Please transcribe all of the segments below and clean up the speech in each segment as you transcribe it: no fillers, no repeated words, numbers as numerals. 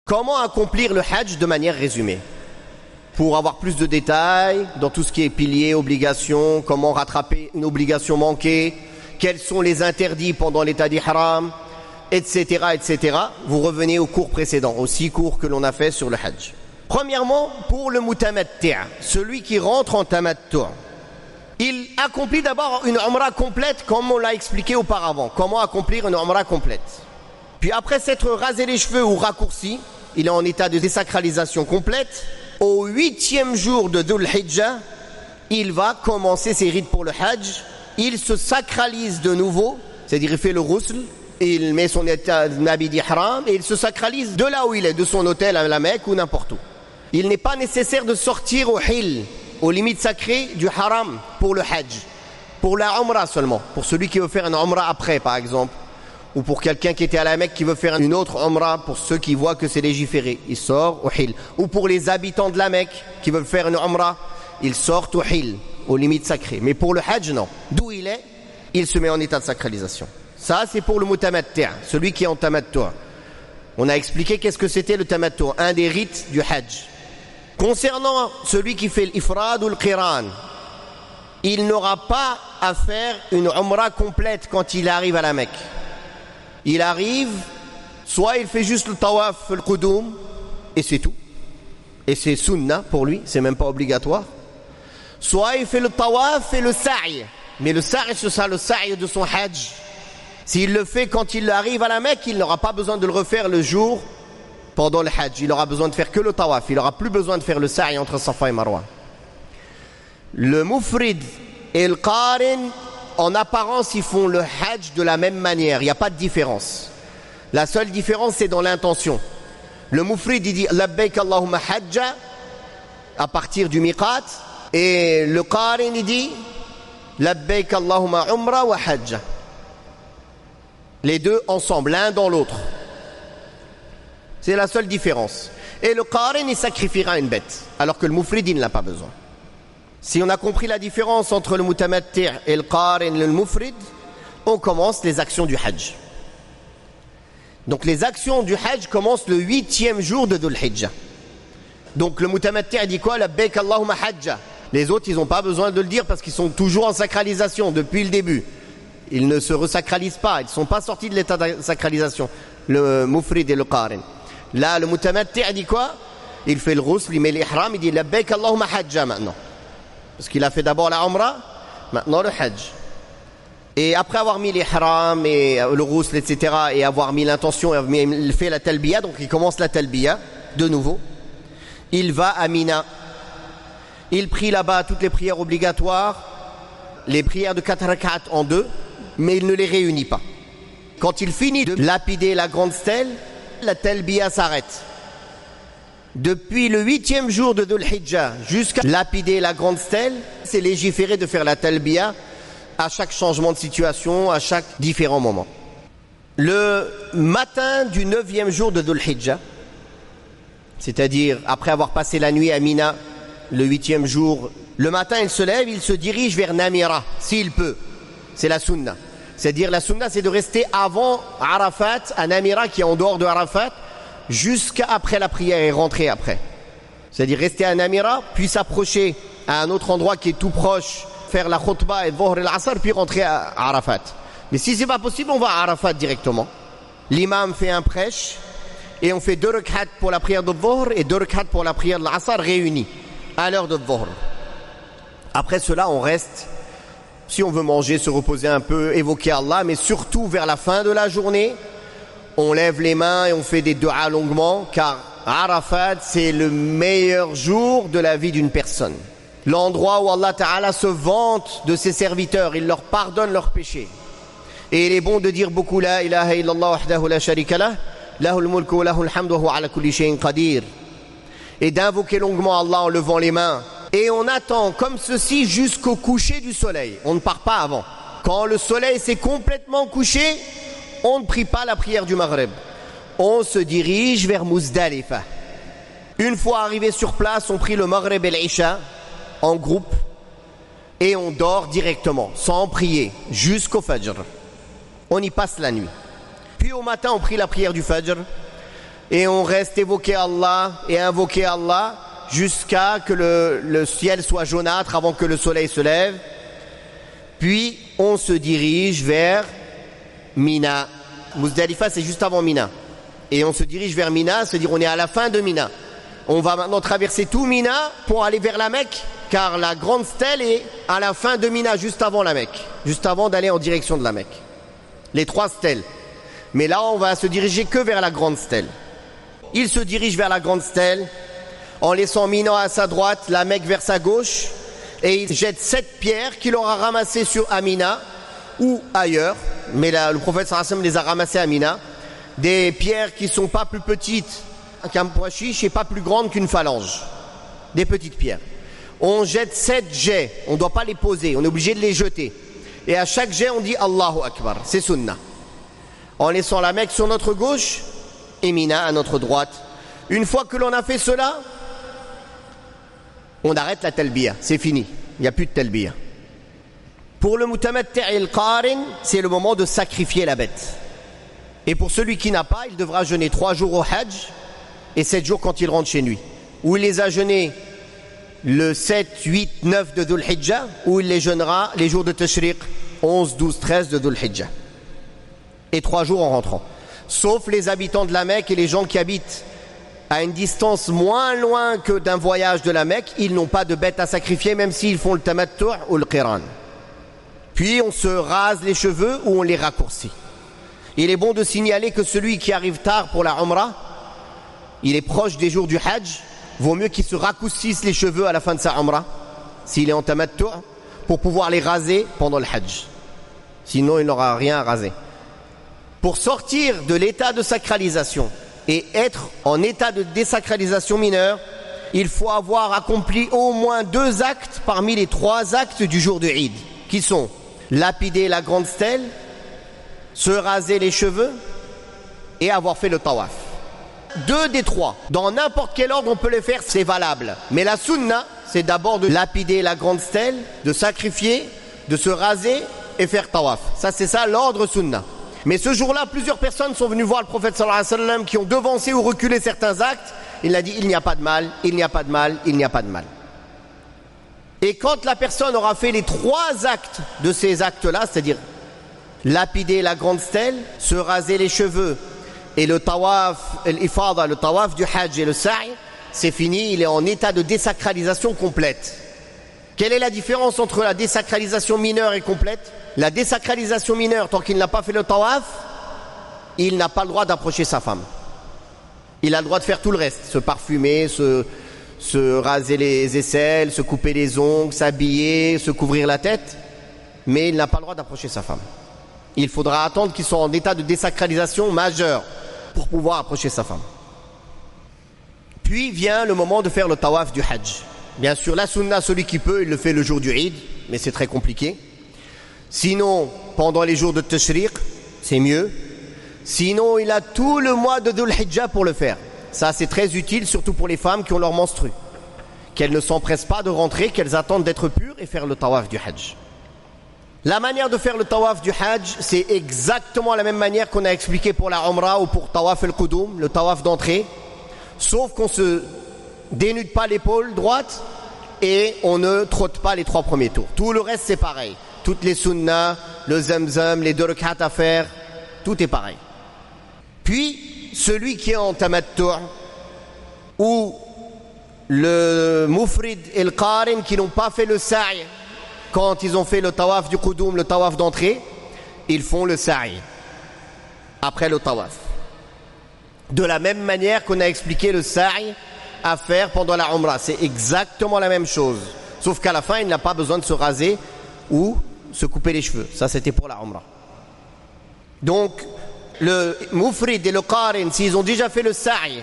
Comment accomplir le hajj de manière résumée? Pour avoir plus de détails dans tout ce qui est piliers, obligations, comment rattraper une obligation manquée, quels sont les interdits pendant l'état d'ihram, etc., etc. Vous revenez au cours précédent, aux 6 cours que l'on a fait sur le hajj. Premièrement, pour le mutamatti', celui qui rentre en tamattu', il accomplit d'abord une umrah complète comme on l'a expliqué auparavant. Comment accomplir une umrah complète? Puis après s'être rasé les cheveux ou raccourci, il est en état de désacralisation complète. Au 8e jour de Dhul Hijjah, il va commencer ses rites pour le hajj. Il se sacralise de nouveau, c'est-à-dire il fait le ghusl, il met son état d'habit d'ihram et il se sacralise de là où il est, de son hôtel à la Mecque ou n'importe où. Il n'est pas nécessaire de sortir au hil, aux limites sacrées du haram pour le hajj, pour la umrah seulement, pour celui qui veut faire une umrah après par exemple, ou pour quelqu'un qui était à la Mecque qui veut faire une autre umrah, pour ceux qui voient que c'est légiféré, il sort au hil. Ou pour les habitants de la Mecque qui veulent faire une umrah, ils sortent au hil, aux limites sacrées. Mais pour le hajj, non. D'où il est, il se met en état de sacralisation. Ça, c'est pour le mutamatti', celui qui est en tamattu'. On a expliqué qu'est-ce que c'était le tamattu', un des rites du hajj. Concernant celui qui fait l'ifrad ou le qiran, il n'aura pas à faire une umrah complète quand il arrive à la Mecque. Il arrive, soit il fait juste le tawaf, le qudum, et c'est tout. Et c'est sunnah pour lui, c'est même pas obligatoire. Soit il fait le tawaf et le sa'i. Mais le sa'i, c'est ça, le sa'i de son hajj. S'il le fait quand il arrive à la Mecque, il n'aura pas besoin de le refaire le jour pendant le hajj. Il aura besoin de faire que le tawaf. Il n'aura plus besoin de faire le sa'i entre Safa et Marwa. Le mufrid et le qarin, en apparence, ils font le hajj de la même manière. Il n'y a pas de différence. La seule différence, c'est dans l'intention. Le mufrid, il dit « Labbaik Allahumma hajja » à partir du miqat. Et le qarin, il dit « Labbaik Allahumma umra wa hajja » les deux ensemble, l'un dans l'autre. C'est la seule différence. Et le qarin, il sacrifiera une bête, alors que le mufrid, il n'a pas besoin. Si on a compris la différence entre le mutamatti' et le qarin et le mufrid, on commence les actions du hajj. Donc les actions du hajj commencent le 8e jour de Dhul Hijjah. Donc le mutamatti' dit quoi? Labbaik Allahumma hajja. Les autres, ils n'ont pas besoin de le dire parce qu'ils sont toujours en sacralisation depuis le début. Ils ne se resacralisent pas, ils ne sont pas sortis de l'état de sacralisation, le mufrid et le qarin. Là, le mutamatti' dit quoi? Il fait le ghusl, il met l'ihram, il dit Labbaik Allahumma hajja maintenant. Parce qu'il a fait d'abord la umrah, maintenant le hajj. Et après avoir mis l'ihram et le ghusl, etc., et avoir mis l'intention, il fait la talbiya, donc il commence la talbiya de nouveau. Il va à Mina. Il prie là-bas toutes les prières obligatoires, les prières de 4 rak'at en 2, mais il ne les réunit pas. Quand il finit de lapider la grande stèle, la talbiya s'arrête. Depuis le 8e jour de Dhul Hijjah jusqu'à lapider la grande stèle, c'est légiféré de faire la talbiya à chaque changement de situation, à chaque différent moment. Le matin du 9e jour de Dhul Hijjah, c'est-à-dire après avoir passé la nuit à Mina, le 8e jour, le matin il se lève, il se dirige vers Namira, s'il peut. C'est la sunna. C'est-à-dire la sunna, c'est de rester avant Arafat, à Namira qui est en dehors de Arafat, jusqu'à après la prière et rentrer après. C'est-à-dire rester à Namira, puis s'approcher à un autre endroit qui est tout proche, faire la khutbah et Dhuhr et l'Asr, puis rentrer à Arafat. Mais si c'est pas possible, on va à Arafat directement. L'imam fait un prêche et on fait 2 rak'at pour la prière de Dhuhr et 2 rak'at pour la prière de l'Asr réunis à l'heure de Dhuhr. Après cela, on reste, si on veut manger, se reposer un peu, évoquer Allah, mais surtout vers la fin de la journée, on lève les mains et on fait des du'a longuement, car Arafat, c'est le meilleur jour de la vie d'une personne. L'endroit où Allah Ta'ala se vante de ses serviteurs, il leur pardonne leurs péchés. Et il est bon de dire beaucoup la ilaha illallah wahdahu la sharika lah, lahul mulku wa lahul hamdu wa huwa ala kulli shay'in qadir. Et d'invoquer longuement Allah en levant les mains. Et on attend comme ceci jusqu'au coucher du soleil. On ne part pas avant. Quand le soleil s'est complètement couché, on ne prie pas la prière du Maghrib. On se dirige vers Muzdalifa. Une fois arrivé sur place, on prie le Maghrib et l'Isha en groupe et on dort directement, sans prier, jusqu'au Fajr. On y passe la nuit. Puis au matin, on prie la prière du Fajr. Et on reste évoquer Allah et invoquer Allah jusqu'à que le ciel soit jaunâtre avant que le soleil se lève. Puis on se dirige vers Mina. Muzdalifa, c'est juste avant Mina. Et on se dirige vers Mina, c'est-à-dire on est à la fin de Mina. On va maintenant traverser tout Mina pour aller vers la Mecque, car la grande stèle est à la fin de Mina, juste avant la Mecque, juste avant d'aller en direction de la Mecque. Les 3 stèles. Mais là, on va se diriger que vers la grande stèle. Il se dirige vers la grande stèle, en laissant Mina à sa droite, la Mecque vers sa gauche, et il jette 7 pierres qu'il aura ramassées sur Mina ou ailleurs. Mais là, le prophète sallallahu alayhi wa sallam les a ramassées à Mina. Des pierres qui ne sont pas plus petites qu'un pois chiche et pas plus grandes qu'une phalange. Des petites pierres. On jette 7 jets, on ne doit pas les poser, on est obligé de les jeter. Et à chaque jet, on dit Allahu Akbar, c'est sunnah. En laissant la Mecque sur notre gauche et Mina à notre droite. Une fois que l'on a fait cela, on arrête la talbiya, c'est fini, il n'y a plus de talbiya. Pour le mutamatti' et le qarin, c'est le moment de sacrifier la bête. Et pour celui qui n'a pas, il devra jeûner 3 jours au Hajj et 7 jours quand il rentre chez lui. Ou il les a jeûnés le 7, 8, 9 de Dhul Hijjah, ou il les jeûnera les jours de Tashriq, 11, 12, 13 de Dhul Hijjah. Et 3 jours en rentrant. Sauf les habitants de la Mecque et les gens qui habitent à une distance moins loin que d'un voyage de la Mecque, ils n'ont pas de bête à sacrifier, même s'ils font le tamattu' ou le qiran. Puis on se rase les cheveux ou on les raccourcit. Il est bon de signaler que celui qui arrive tard pour la Umrah, il est proche des jours du Hajj, vaut mieux qu'il se raccourcisse les cheveux à la fin de sa Umrah, s'il est en tamattu', pour pouvoir les raser pendant le Hajj. Sinon, il n'aura rien à raser. Pour sortir de l'état de sacralisation et être en état de désacralisation mineure, il faut avoir accompli au moins 2 actes parmi les 3 actes du jour de Eid, qui sont lapider la grande stèle, se raser les cheveux et avoir fait le tawaf. 2 des 3. Dans n'importe quel ordre on peut les faire, c'est valable. Mais la sunna, c'est d'abord de lapider la grande stèle, de sacrifier, de se raser et faire tawaf. Ça, c'est ça l'ordre sunna. Mais ce jour-là, plusieurs personnes sont venues voir le prophète sallallahu alayhi wa sallam qui ont devancé ou reculé certains actes. Il a dit, il n'y a pas de mal, il n'y a pas de mal, il n'y a pas de mal. Et quand la personne aura fait les 3 actes de ces actes-là, c'est-à-dire lapider la grande stèle, se raser les cheveux et le tawaf, l'ifada, le tawaf du hajj et le sa'i, c'est fini, il est en état de désacralisation complète. Quelle est la différence entre la désacralisation mineure et complète? La désacralisation mineure, tant qu'il n'a pas fait le tawaf, il n'a pas le droit d'approcher sa femme. Il a le droit de faire tout le reste, se parfumer, se raser les aisselles, se couper les ongles, s'habiller, se couvrir la tête, mais il n'a pas le droit d'approcher sa femme. Il faudra attendre qu'il soit en état de désacralisation majeure pour pouvoir approcher sa femme. Puis vient le moment de faire le tawaf du hajj. Bien sûr, la sunna, celui qui peut, il le fait le jour du Eid, mais c'est très compliqué. Sinon, pendant les jours de Tashriq, c'est mieux. Sinon, il a tout le mois de Dhul Hijjah pour le faire. Ça, c'est très utile, surtout pour les femmes qui ont leur menstru. Qu'elles ne s'empressent pas de rentrer, qu'elles attendent d'être pures et faire le tawaf du hajj. La manière de faire le tawaf du hajj, c'est exactement la même manière qu'on a expliqué pour la umrah ou pour tawaf al-qudum, le tawaf d'entrée, sauf qu'on se dénude pas l'épaule droite et on ne trotte pas les 3 premiers tours. Tout le reste, c'est pareil. Toutes les sunnahs, le zamzam, les 2 rak'at à faire, tout est pareil. Puis, celui qui est en tamattu' ou le mufrid et le qarin qui n'ont pas fait le sa'i, quand ils ont fait le tawaf du qudum, le tawaf d'entrée, ils font le sa'i après le tawaf. De la même manière qu'on a expliqué le sa'i à faire pendant la umrah, c'est exactement la même chose, sauf qu'à la fin, il n'a pas besoin de se raser ou se couper les cheveux. Ça, c'était pour la umrah. Donc, le mufrid et le qarin, s'ils ont déjà fait le sa'i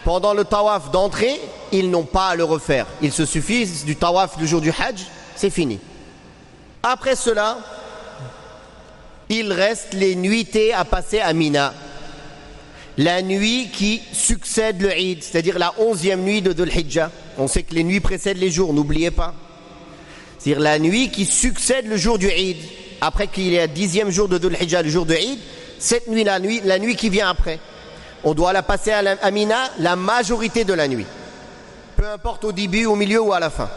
pendant le tawaf d'entrée, ils n'ont pas à le refaire. Il se suffit du tawaf du jour du hajj, c'est fini. Après cela, il reste les nuitées à passer à Mina. La nuit qui succède le Eid, c'est-à-dire la 11e nuit de Dhul Hijjah. On sait que les nuits précèdent les jours, n'oubliez pas. C'est-à-dire la nuit qui succède le jour du Eid. Après qu'il y ait le 10e jour de Dhul Hijjah, le jour de Eid, cette nuit, la nuit qui vient après. on doit la passer à Mina la majorité de la nuit. Peu importe au début, au milieu ou à la fin.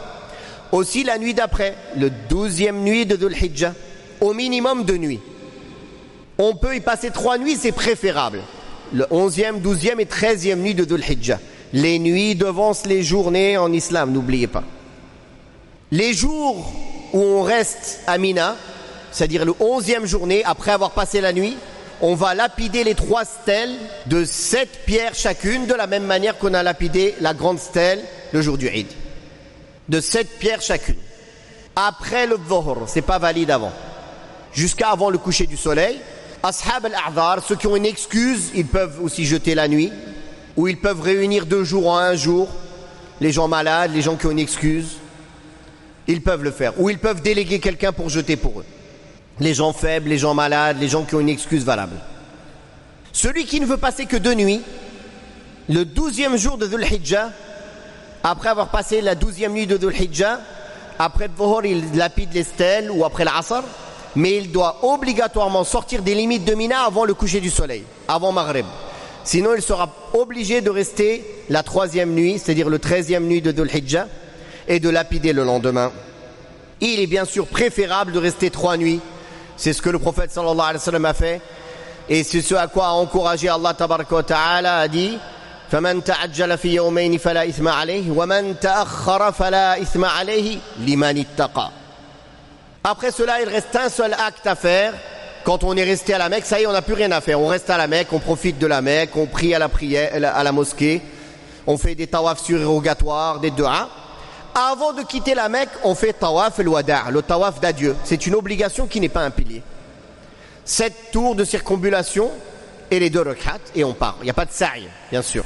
Aussi la nuit d'après, le 12e nuit de Dhul Hijjah, au minimum 2 nuits. On peut y passer 3 nuits, c'est préférable. Le 11e, 12e et 13e nuit de Dhul Hijjah. Les nuits devancent les journées en islam, n'oubliez pas. Les jours où on reste à Mina, c'est-à-dire le 11e journée, après avoir passé la nuit, on va lapider les 3 stèles de 7 pierres chacune, de la même manière qu'on a lapidé la grande stèle le jour du Eid. De 7 pierres chacune. Après le Dhuhr, c'est pas valide avant. Jusqu'à avant le coucher du soleil. Ashab al-A'dhar, ceux qui ont une excuse, ils peuvent aussi jeter la nuit, ou ils peuvent réunir 2 jours en un jour. Les gens malades, les gens qui ont une excuse, ils peuvent le faire. Ou ils peuvent déléguer quelqu'un pour jeter pour eux. Les gens faibles, les gens malades, les gens qui ont une excuse valable. Celui qui ne veut passer que 2 nuits, le 12e jour de Dhul Hijjah, après avoir passé la 12e nuit de Dhul Hijjah, après le Dhuhr, il lapide les stèles ou après l'Asr, mais il doit obligatoirement sortir des limites de Mina avant le coucher du soleil, avant Maghrib. Sinon, il sera obligé de rester la 3e nuit, c'est-à-dire le 13e nuit de Dhul Hijjah, et de lapider le lendemain. Il est bien sûr préférable de rester 3 nuits. C'est ce que le prophète sallallahu alayhi wa sallam a fait. Et c'est ce à quoi a encouragé Allah tabaraka wa ta'ala, a dit فَمَنْ تَعَجَّلَ فِي يَوْمَيْنِ فَلَا إِثْمَ عَلَيْهِ وَمَنْ تَأَخَّرَ فَلَا إِثْمَ عَلَيْهِ لِمَنِ اتَّقَى. Après cela, il reste un seul acte à faire. Quand on est resté à la Mecque, ça y est, on n'a plus rien à faire. On reste à la Mecque, on profite de la Mecque, on prie à la prière, à la mosquée, on fait des tawafs surérogatoires, des du'a. Avant de quitter la Mecque, on fait tawaf el-wada', le tawaf d'adieu. C'est une obligation qui n'est pas un pilier. 7 tours de circumambulation et les 2 rak'at et on part. Il n'y a pas de sa'i, bien sûr.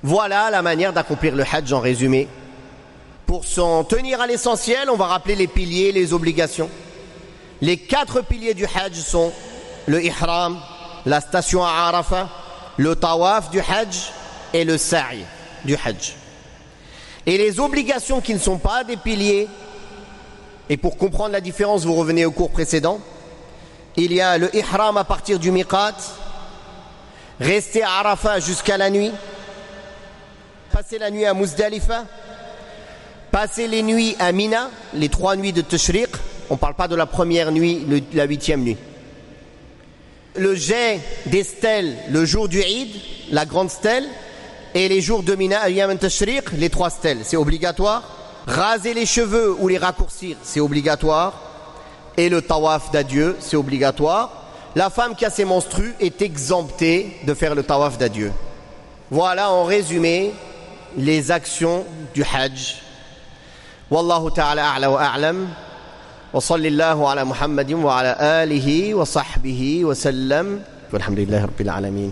Voilà la manière d'accomplir le hajj en résumé. Pour s'en tenir à l'essentiel, on va rappeler les piliers, les obligations. Les 4 piliers du hajj sont le ihram, la station à Arafah, le tawaf du hajj et le sa'i du hajj. Et les obligations qui ne sont pas des piliers, et pour comprendre la différence, vous revenez au cours précédent, il y a le ihram à partir du miqat, rester à Arafah jusqu'à la nuit, passer la nuit à Muzdalifa, passer les nuits à Mina, les 3 nuits de Tashriq, on ne parle pas de la première nuit, la 8e nuit. Le jet des stèles le jour du Eid, la grande stèle, et les jours de Mina, Ayyam Tashriq, les 3 stèles, c'est obligatoire. Raser les cheveux ou les raccourcir, c'est obligatoire. Et le tawaf d'adieu, c'est obligatoire. La femme qui a ses menstrues est exemptée de faire le tawaf d'adieu. Voilà en résumé les actions du hajj. Wallahu ta'ala a'la wa a'lam. Wa sallallahu ala Muhammadin wa ala alihi wa sahbihi wa sallam. Walhamdulillahi rabbil alamin.